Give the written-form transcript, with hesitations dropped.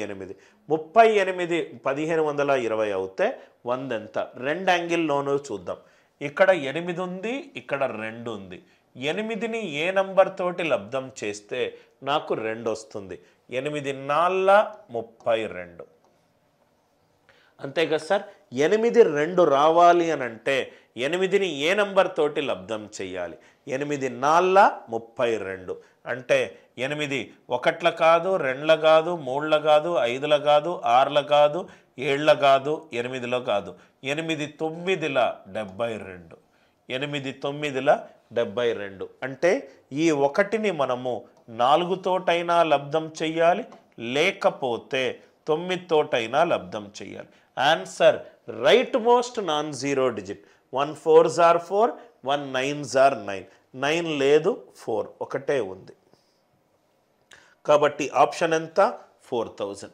8 38 1520 అవుతే 100 ఎంత? రెండు యాంగిల్లోనూ చూద్దాం. ఇక్కడ 8 ఉంది, ఇక్కడ 2 ఉంది. 8ని ఏ నంబర్ తోటి లబ్ధం చేస్తే నాకు 2 వస్తుంది. 8 4 32. అంతే కదా సార్? 8 2 రావాలి అని అంటే 8ని ఏ నంబర్ తోటి లబ్ధం చేయాలి? 8 4 32 అంటే 8 1ల కాదు, 2ల కాదు, 3ల కాదు, 5ల కాదు, 6ల కాదు, 7ల కాదు, 8ల కాదు. 8 9ల 72. 8 9ల 72 అంటే ఈ 1ని మనము 4 తోటైనా లబ్ధం చెయ్యాలి, లేకపోతే 9 తోటైనా లబ్ధం చెయ్యాలి. Answer right most non zero digit. 1 4s are 4, 1 9s are 9. 9 లేదు, 4 ఒకటే ఉంది. కాబట్టి ఆప్షన్ ఎంత? 4000.